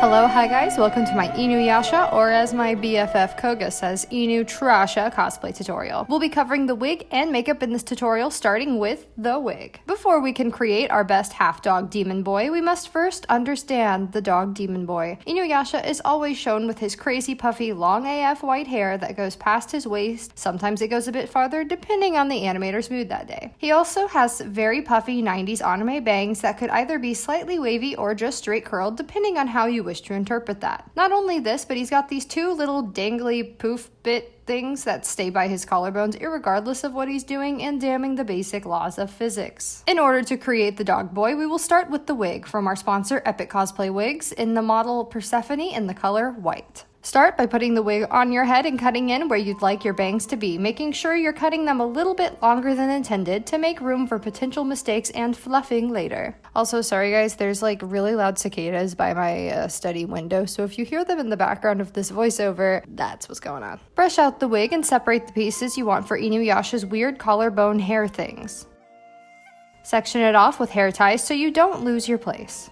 Hello, hi guys, welcome to my InuYasha, or as my BFF Koga says, InuYasha cosplay tutorial. We'll be covering the wig and makeup in this tutorial, starting with the wig. Before we can create our best half-dog demon boy, we must first understand the dog demon boy. InuYasha is always shown with his crazy puffy long AF white hair that goes past his waist. Sometimes it goes a bit farther depending on the animator's mood that day. He also has very puffy 90s anime bangs that could either be slightly wavy or just straight curled depending on how you wish to interpret that. Not only this, but he's got these two little dangly poof bit things that stay by his collarbones irregardless of what he's doing and damning the basic laws of physics. In order to create the dog boy, we will start with the wig from our sponsor Epic Cosplay Wigs in the model Persephone in the color white. Start by putting the wig on your head and cutting in where you'd like your bangs to be, making sure you're cutting them a little bit longer than intended to make room for potential mistakes and fluffing later. Also, sorry guys, there's like really loud cicadas by my study window, so if you hear them in the background of this voiceover, that's what's going on. Brush out the wig and separate the pieces you want for InuYasha's weird collarbone hair things. Section it off with hair ties so you don't lose your place.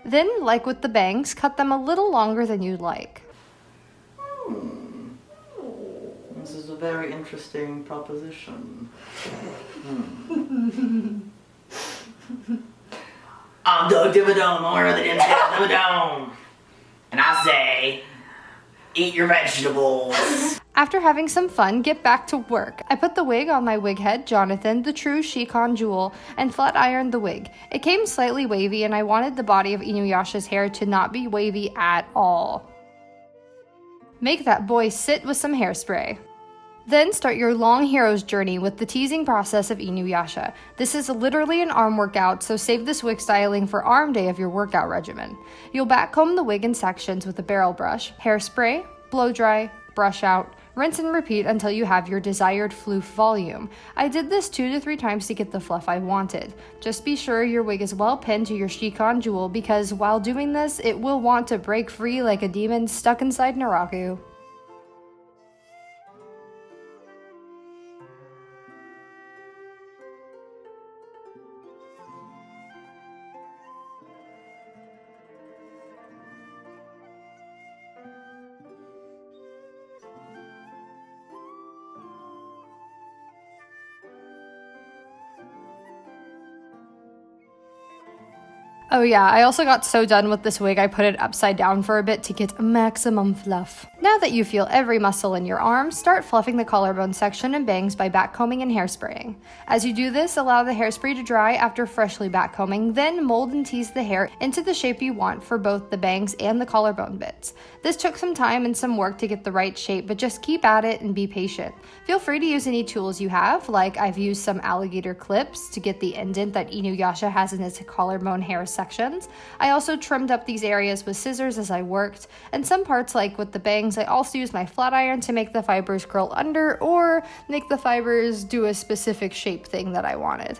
Then, like with the bangs, cut them a little longer than you'd like. This is a very interesting proposition. I'm Doug Dimmadome, owner of the Dimmadome. And I say, eat your vegetables. After having some fun, get back to work. I put the wig on my wig head, Jonathan, the true Shikon jewel, and flat ironed the wig. It came slightly wavy and I wanted the body of InuYasha's hair to not be wavy at all. Make that boy sit with some hairspray. Then start your long hero's journey with the teasing process of InuYasha. This is literally an arm workout, so save this wig styling for arm day of your workout regimen. You'll backcomb the wig in sections with a barrel brush, hairspray, blow dry, brush out, rinse and repeat until you have your desired floof volume. I did this 2 to 3 times to get the fluff I wanted. Just be sure your wig is well pinned to your Shikon jewel because while doing this, it will want to break free like a demon stuck inside Naraku. Oh yeah, I also got so done with this wig I put it upside down for a bit to get maximum fluff. Now that you feel every muscle in your arm, start fluffing the collarbone section and bangs by backcombing and hairspraying. As you do this, allow the hairspray to dry after freshly backcombing, then mold and tease the hair into the shape you want for both the bangs and the collarbone bits. This took some time and some work to get the right shape, but just keep at it and be patient. Feel free to use any tools you have, like I've used some alligator clips to get the indent that InuYasha has in his collarbone hair sections. I also trimmed up these areas with scissors as I worked, and some parts like with the bangs I also used my flat iron to make the fibers curl under or make the fibers do a specific shape thing that I wanted.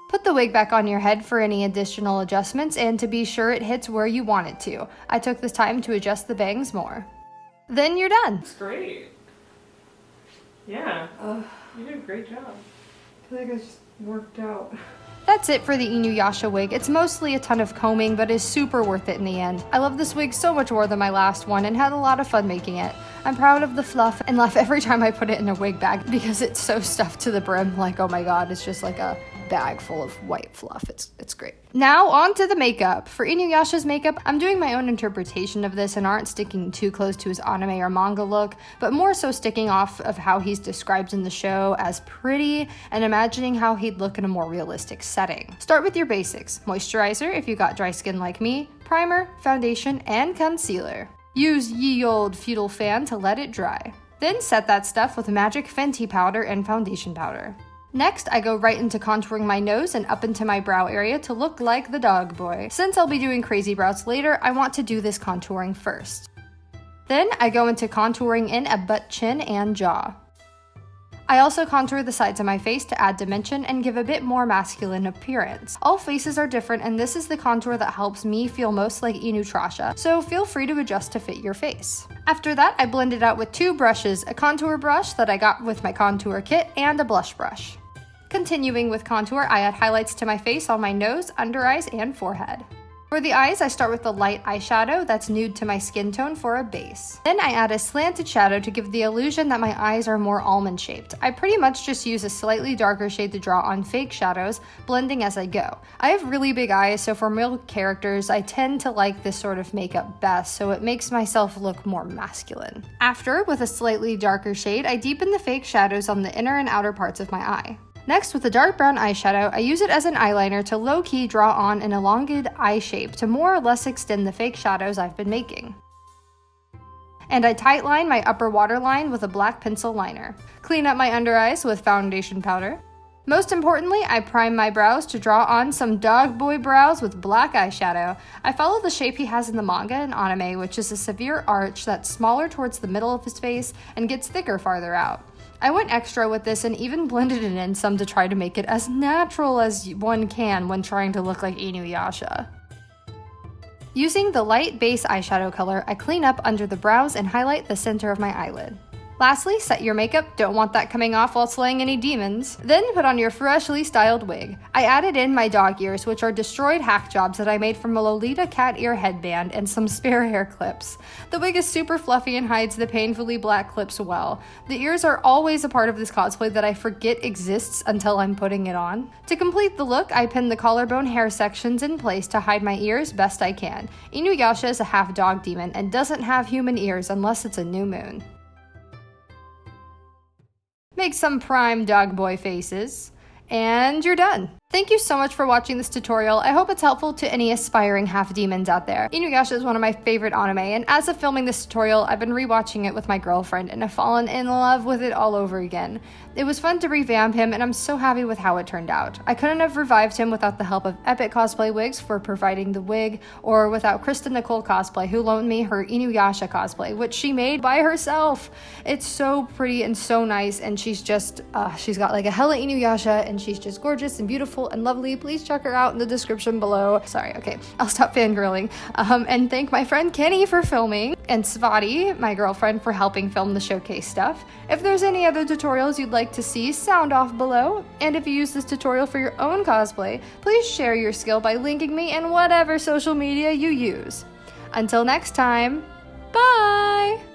Put the wig back on your head for any additional adjustments and to be sure it hits where you want it to. I took this time to adjust the bangs more. Then you're done. It's great. Yeah, you did a great job. I feel like I just worked out. That's it for the InuYasha wig. It's mostly a ton of combing, but is super worth it in the end. I love this wig so much more than my last one and had a lot of fun making it. I'm proud of the fluff and laugh every time I put it in a wig bag because it's so stuffed to the brim. Like, oh my god, it's just like a bag full of white fluff. It's great. Now on to the makeup. For InuYasha's makeup, I'm doing my own interpretation of this and aren't sticking too close to his anime or manga look, but more so sticking off of how he's described in the show as pretty and imagining how he'd look in a more realistic setting. Start with your basics. Moisturizer if you got dry skin like me, primer, foundation, and concealer. Use ye old feudal fan to let it dry. Then set that stuff with magic Fenty powder and foundation powder. Next, I go right into contouring my nose and up into my brow area to look like the dog boy. Since I'll be doing crazy brows later, I want to do this contouring first. Then I go into contouring in a butt, chin, and jaw. I also contour the sides of my face to add dimension and give a bit more masculine appearance. All faces are different, and this is the contour that helps me feel most like InuYasha, so feel free to adjust to fit your face. After that, I blend it out with 2 brushes, a contour brush that I got with my contour kit, and a blush brush. Continuing with contour, I add highlights to my face on my nose, under eyes, and forehead. For the eyes, I start with the light eyeshadow that's nude to my skin tone for a base. Then I add a slanted shadow to give the illusion that my eyes are more almond shaped. I pretty much just use a slightly darker shade to draw on fake shadows, blending as I go. I have really big eyes, so for male characters, I tend to like this sort of makeup best, so it makes myself look more masculine. After, with a slightly darker shade, I deepen the fake shadows on the inner and outer parts of my eye. Next, with a dark brown eyeshadow, I use it as an eyeliner to low-key draw on an elongated eye shape to more or less extend the fake shadows I've been making. And I tightline my upper waterline with a black pencil liner. Clean up my under eyes with foundation powder. Most importantly, I prime my brows to draw on some dog boy brows with black eyeshadow. I follow the shape he has in the manga and anime, which is a severe arch that's smaller towards the middle of his face and gets thicker farther out. I went extra with this and even blended it in some to try to make it as natural as one can when trying to look like InuYasha. Using the light base eyeshadow color, I clean up under the brows and highlight the center of my eyelid. Lastly, set your makeup, don't want that coming off while slaying any demons. Then put on your freshly styled wig. I added in my dog ears, which are destroyed hack jobs that I made from a Lolita cat ear headband and some spare hair clips. The wig is super fluffy and hides the painfully black clips well. The ears are always a part of this cosplay that I forget exists until I'm putting it on. To complete the look, I pin the collarbone hair sections in place to hide my ears best I can. InuYasha is a half dog demon and doesn't have human ears unless it's a new moon. Make some prime dog boy faces, and you're done. Thank you so much for watching this tutorial. I hope it's helpful to any aspiring half-demons out there. InuYasha is one of my favorite anime, and as of filming this tutorial, I've been rewatching it with my girlfriend and have fallen in love with it all over again. It was fun to revamp him, and I'm so happy with how it turned out. I couldn't have revived him without the help of Epic Cosplay Wigs for providing the wig, or without Kristin Nicole Cosplay, who loaned me her InuYasha cosplay, which she made by herself. It's so pretty and so nice, and she's just, she's got like a hella InuYasha, and she's just gorgeous and beautiful and lovely. Please check her out in the description below. Sorry, okay, I'll stop fangirling. And thank my friend Kenny for filming, and Svattii, my girlfriend, for helping film the showcase stuff. If there's any other tutorials you'd like to see, sound off below. And if you use this tutorial for your own cosplay, please share your skill by linking me in whatever social media you use. Until next time, bye!